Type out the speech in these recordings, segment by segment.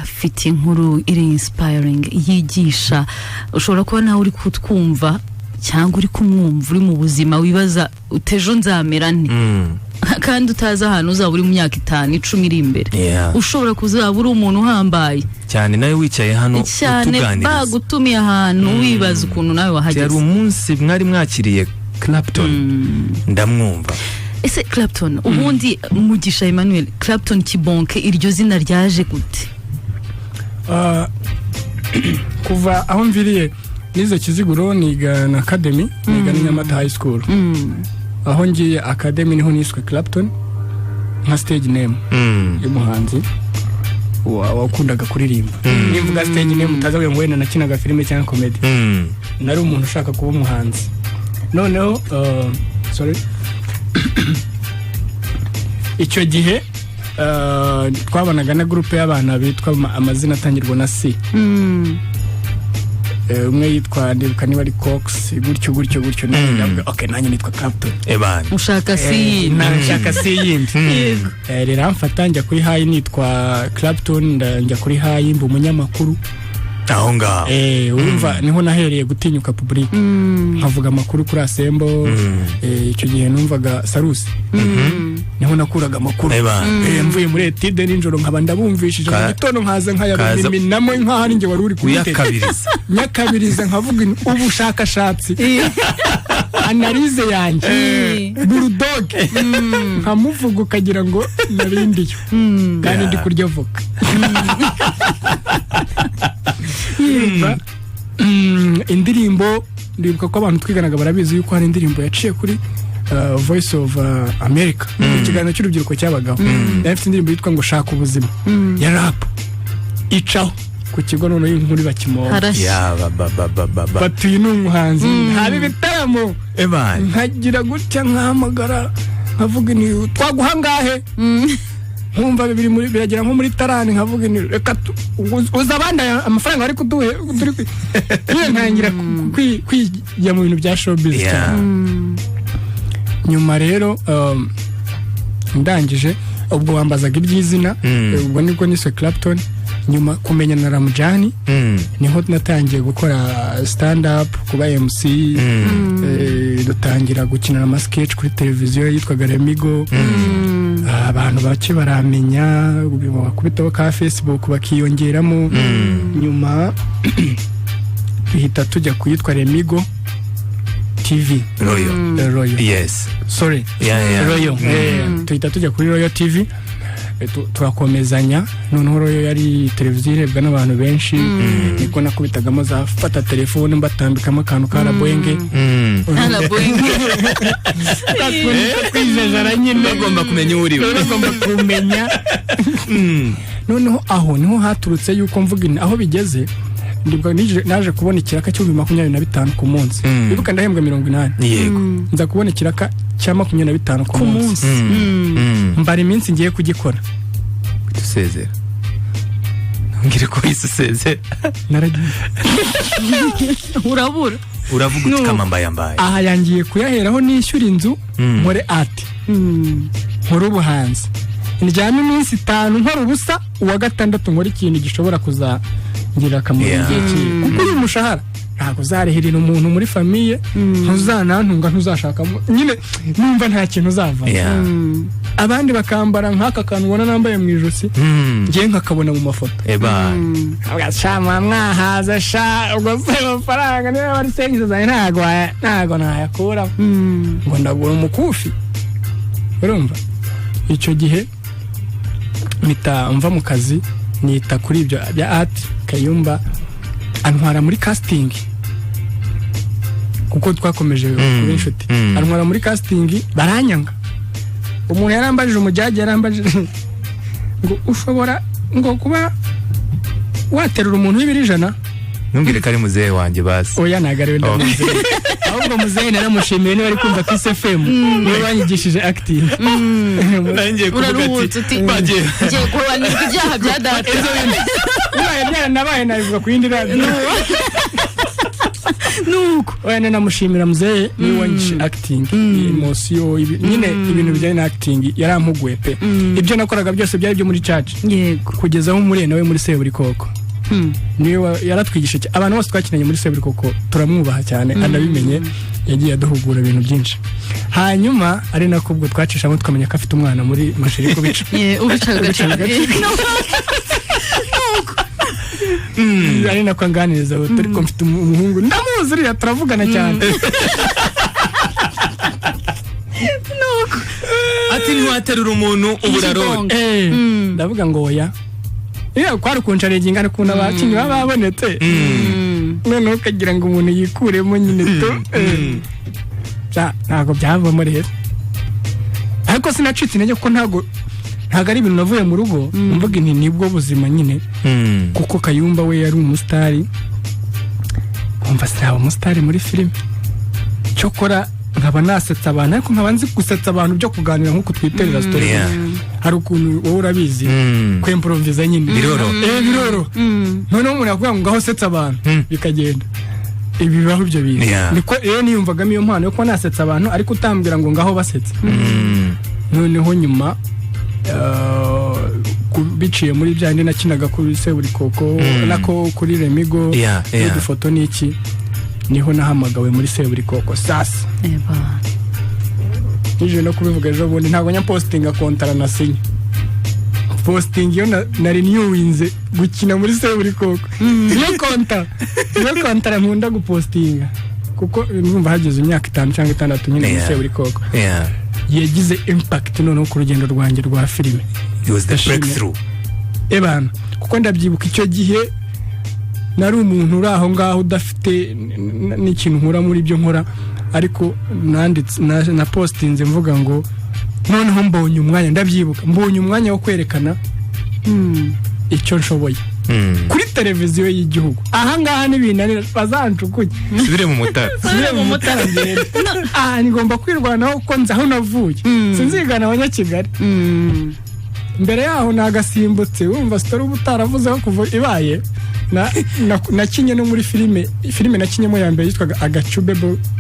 afite inkuru iri inspiring yigisha, ushobora kuba nawe uri kutwumva cyangwa uri kumwumva uri mu buzima wibaza utejo nzamera nte kandi utaza ahantu uzaba uri mu myaka 5-10 iri imbere, ushobora kuzaba uri umuntu uhambaye cyane nawe wicaye hano utuganiriza, bagutumiye ahantu wibaza ukuntu nawe wahageze. Yari umunsi mwari mwakiriye Clapton, ndamwumva. Ese Clapton ubundi Mugisha Emmanuel, Clapton Kibonke iryo zina ryaje gute? Kuva aho mviriye nize Kiziguro niga na academy, niga ni Nyamata High School. Aho ngiye academy niho niswe Clapton nka stage name y'umuhanzi wakundaga kuririmba. Nimvuga stage name utazavuye ngo wenda nakinaga filime cyangwa comedy. Nari umuntu ushaka kuba umuhanzi. Noneho sorry icyo gihe twabanaga na groupe y'abana bitwa amazina atangirwa na C. Umwe yitwa ndibuka niba ari Cox, gutyo nawe okay nanjye nitwa Clapton. Ushaka C, nashaka C yindi. Rero amfata njya kuri high nitwa Clapton, njya kuri high mba umunyamakuru aho ngaho. Urumva niho nahereye gutinyuka public, nkavuga amakuru kuri Asembo. Icyo gihe numvaga Sarusi, niho nakuraga amakuru. Mvuye muri etide ninjoro nkaba ndabumvishije mu gitondo nkaza nkayabiminamo nk'ahari nge wari uri kuyakabiriza nyakabiriza nkavuga ubushakashatsi analize yanjye bulldog nkamuvuga ukagira ngo narindiyo kandi ndi kurya voka. Indirimbo ndibuka ko abantu twiganaga barabizi yuko hari indirimbo yaciye kuri Voice of America, ikiganiro cy'urubyiruko cyabagaho. Yafite indirimbo yitwa ngo shaka ubuzima ya rap icaho ku kigo none y'inkuru bakimoha batuye n'umuhanzi hari bitaramo nkagira gutya nkahamagara nkavuga ni twaguha ngahe nkumva bibiri muri biragira nko muri tarani nkavuga ni reka uza abandi amafaranga ari kuduhe turi ntangira kwijya mu bintu bya showbiz. Nyuma rero ndangije ubwo bambazaga iby'izina, ubwo nibwo niswe Clapton. Nyuma kumenya na Ramjani niho natangiye gukora stand up kuba MC. Dutangira gukina ama sketch kuri televiziyo yitwaga Remigo. Abantu bake baramenya bakubitaho ka Facebook bakiyongeramo. Nyuma bihita tujya kuyitwa Remigo TV Royal. Yes, sorry, Royal. Tuhita tujya kuri Royal TV, turakomezanya. Noneho Royal yari televiziyo irebwa n'abantu benshi. Niko nakubitagamo za fata telefone mbatambikamo akantu karaboenge. Kwizejara nyine bagomba kumenya uriwe, bagomba kumenya. Noneho aho niho haturutse yuko mvuga aho bigeze. Ndibuka naje kubona ikiraka cyo 25 ku munsi. Ndibuka ndahembwa 80. Yego. Nza kubona ikiraka cya 25 ku munsi. Mbari iminsi ngiye kugikora. Tusezera. Ngire ko isezera. Naragiye. Uravuga ukamambaye. Aha yangiye kuyaheraho nishyura inzu muri art. Nkora ubuhanzi. Njyana iminsi 5 nkora ubusa, uwa gatandatu nkora ikintu gishobora kuza ngira akamaro kuko uri umushahara ntago zarehirira umuntu muri famille, ntuzanantunga ntuzashaka nyine numva nta kintu uzava. Abandi bakambara nk'aka kantu ubona nambaye mu ijosi, ngiye nkakabona mu mafoto. Agashama mwahaza sha ubwo se amafaranga niba bari service zawe ntago nayakura ngo ndagura umukufi. Urumva icyo gihe mita mva mu kazi nita kuri ibyo bya art. Kayumba antwara muri casting kuko twakomeje kuba inshuti. Antwara muri casting baranyanga. Umuntu yarambajije umujyaje yarambajije ngo ushobora ngo kuba waterura umuntu w'ibiri100. Numbire kari muzehe wanje basi. Oya nagare wenda muzehe. Ahubwo muzehe naramushimiye niba ari kumva Kiss FM. Niwe wanyigishije actinga. Nanjye kuvuga ati bagiye kuba n'ibyaha bya data. Nabaye nabivuga ku yindi radio. nuko wenda namushimira muzee niwe wanyigishije acting emotion nyine ibintu bijyanye na acting yarampuguye pe ibyo nakoraga byose byari byo muri church yego kugeza aho muri nawe muri seburikoko niwe yaratwigisha abantu bose twakinanye muri seburikoko turamwubaha cyane anabimenye yagiye aduhugura ibintu byinshi hanyuma ari nako ubwo twacishamo tukamenya ko afite umwana muri mashiri ko bica ubicaga ari nako anganiriza turi ko mfite umuhungu ndamuzi uriya turavugana cyane nuko ati ntiwaterura umuntu uburarone ndavuga ngo oya kwari kuncarenga ingana kuntu abakinnyi baba babonetse noneho ukagira ngo umuntu yikuremo nyine to ntabwo byavamo rero ariko sinacitse intege kuko ntabwo ari ibintu navuye mu rugo mvuga nti nibwo buzima nyine kuko Kayumba we yari umusitari umva saba umusitari muri filime cyokora nkaba nasetsa abantu ariko nkaba nzi gusetsa abantu byo kuganira nk'uko twiterera story hari ukuntu wowe urabizi kwemprovisa nyine biroro noneho umuntu yakuvuga ngo ngaho setsa abantu bikagenda ibibaho ibyo bintu niko rero niyumvagamo iyo mpano yo kuba nasetsa abantu ariko utambwira ngo ngaho basetsa noneho nyuma biciye muri bya ndi nakinaga kuri seburikoko nako kuri Remigo udufoto n'iki niho nahamagawe muri seburikoko sasa nije no kubivuga ejo bundi ntabwo nya postinga kontara nasinye posting yo na renewinze gukina muri seburikoko niyo kontara nkunda gupostinga kuko numva hageze imyaka 5 cyangwa 6 nyine muri seburikoko yagize impact noneho ku rugendo rwanjye rwa filime. It was the breakthrough. Ebana kuko ndabyibuka icyo gihe nari umuntu uri aho ngaho udafite n'ikintu nkora muri byo nkora ariko nanditse na postinze mvuga ngo noneho mbonye umwanya ndabyibuka mbonye umwanya wo kwerekana icyo nshoboye kuri televiziyo y'igihugu aha ngaha n'ibintu bazancukuye subire mu mutara ni ngomba kwirwanaho ko nzaho navuye sinzigana abanyakigali mbere yaho nagasimbutse wumva story ubutaravuze ko kuva ibaye nakinye no muri filime nakinyemo ya mbere yitwaga Agachube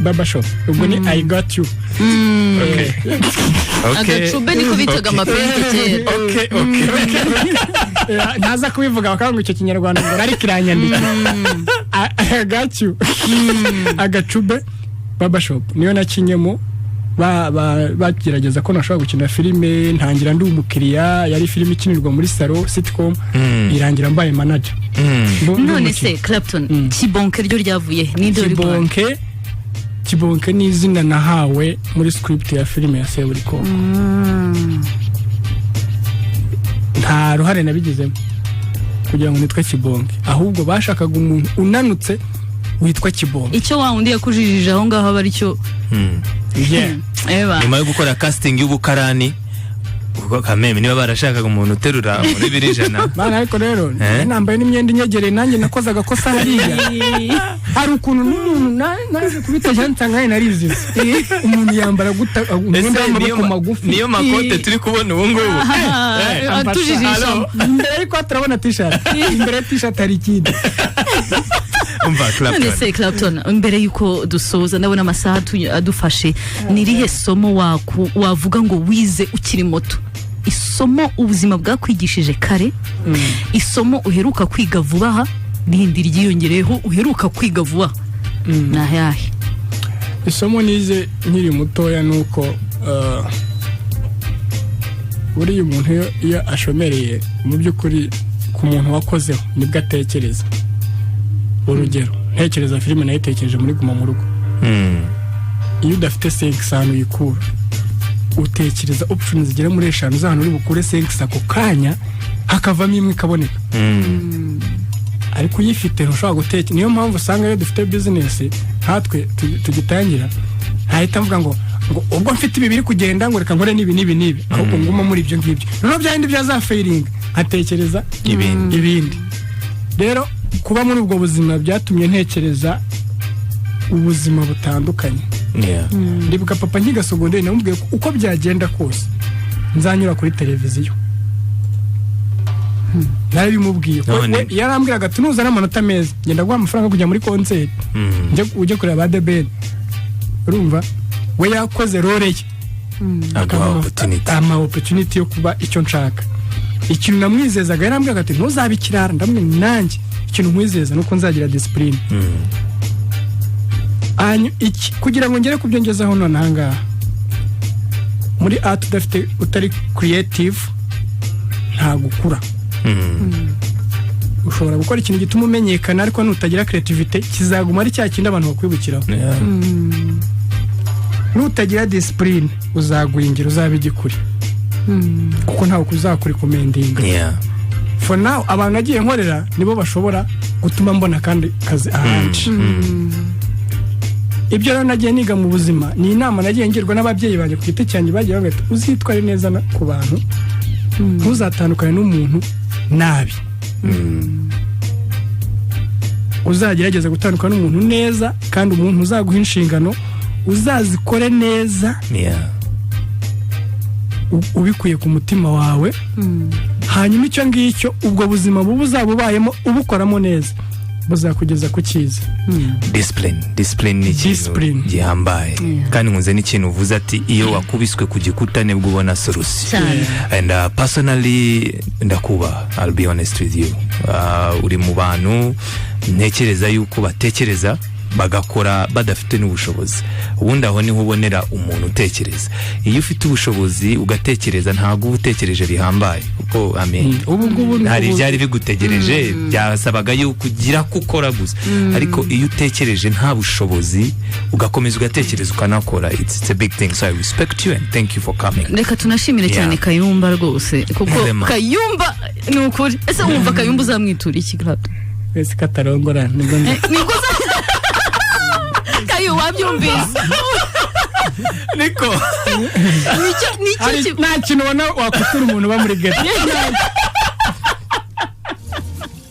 Baba Shop ubwo ni I Got You. Agachube niko bitaga amapenti kera. Naza kubivuga bakanga icyo kinyarwanda ngo ari kiranyandika I Got You. Agachube Baba Shop niyo nakinyemo bagerageza ko nashobora gukina filime ntangira ndi umukiriya yari filime ikinirwa muri salo sitcom irangira mbaye manager. None se Clapton Kibonke ryo ryavuye ni dore Kibonke ni izina nahawe muri script ya filime ya Seburikoko. Nta ruhare nabigezemo kugira ngo nitwe Kibonke ahubwo bashakaga umuntu unanutse witwa Kibonke. Icyo wa undi yakujijije aho ngaho bari cyo nyuma yo gukora casting y'ubukarani kuko kameme niba barashakaga umuntu uterura muri birijana bana ariko rero nambaye n'imyenda inyegereye nanjye nakoze agakosa hariya hari ukuntu n'umuntu naje kubiteje nsanga narizize umuntu yambara guta umwenda w'amaboko magufi niyo makote turi kubona ubu ngubu atujijisha imbere ariko turabona t-shirt imbere t-shirt hari ikindi none se Clapton mbere yuko dusoza ndabona amasaha adufashe nirihe somo wavuga ngo wize ukiri moto isomo ubuzima bwakwigishije kare isomo uheruka kwiga vuba aha n'indi ryiyongereho uheruka kwiga vuba nahahe isomo nize nkiri mutoya nuko buri umuntu iyo ashomereye mu by'ukuri ku muntu wakozeho nibwo atekereza urugero ntekereza filime nayitekereje muri Guma mu Rugo iyo udafite 5 uyikura utekereza options zigera muri 5 z'ahantu uri bukure 5 ako kanya hakavamo imwe ikaboneka ariko uyifite ntushobora gutekereza niyo mpamvu usanga iyo dufite business hatwe tugitangira hahita mvuga ngo ubwo mfite ibi biri kugenda ngo reka nkore nibi ahubwo nguma muri ibyo ngibyo noneho byandi byaza failing hatekereza ibindi rero kuba muri ubwo buzima byatumye ntekereza ubuzima butandukanye. Ndibuka papa nkigasogondeye namubwiye uko byagenda kose nzanyura kuri televiziyo nari bimubwiye ko yarambwiraga ati nuzana amanota meza ngenda guha amafaranga kujya muri concert ujye kureba ba The Ben urumva we yakoze role ye ama opportunity yo kuba icyo nshaka ikintu namwizezaga yarambwiraga ati ntuzabikirara ndamwe nanjye ikintu nkwizeza nuko nzagira discipline kugira ngo ngere kubyo ngezeho none ahangaha muri art udafite utari creative nta gukura ushobora gukora ikintu gituma umenyekana ariko nutagira creativity kizaguma ari cya kindi abantu bakwibukiraho nutagira discipline uzagwingira uzabigikuri kuko ntawe kuzakuri commendinga for now abantu agiye nkorera nibo bashobora gutuma mbona kandi kazi ahandi ibyo rero nagiye niga mu buzima ni inama nagiye ngirwa n'ababyeyi banjye ku giti cyanjye bagiye bavuga ati uzitware neza ku bantu ntuzatandukane n'umuntu nabi uzagerageza gutandukana n'umuntu neza kandi umuntu uzaguha inshingano uzazikore neza ubikuye ku mutima wawe hanyuma icyo ngicyo ubwo buzima buzabubayemo ubukoramo neza buzakugeza ku cyiza discipline ni ikintu gihambaye kandi nkunze n'ikintu uvuze ati iyo wakubiswe ku gikuta nibwo ubona solution and personally ndakuba I'll be honest with you uri mu bantu ntekereza yuko batekereza bagakora badafite n'ubushobozi ubundi aho niho ubonera umuntu utekereza iyo ufite ubushobozi ugatekereza ntago utekereje bihambaye kuko hari byari bigutegereje byasabaga yuko ugira kukora gusa ariko iyo utekereje nta bushobozi ugakomeza ugatekereza ukanakora it's a big thing so I respect you and thank you for coming. Reka tunashimire cyane Kayumba rwose kuko Kayumba ni ukuri ese wumva Kayumba uzamwitura iki Clapton wese katarongora niko Kayo wabyumvise niko nta kintu ubona wakutura umuntu ba muri ghetto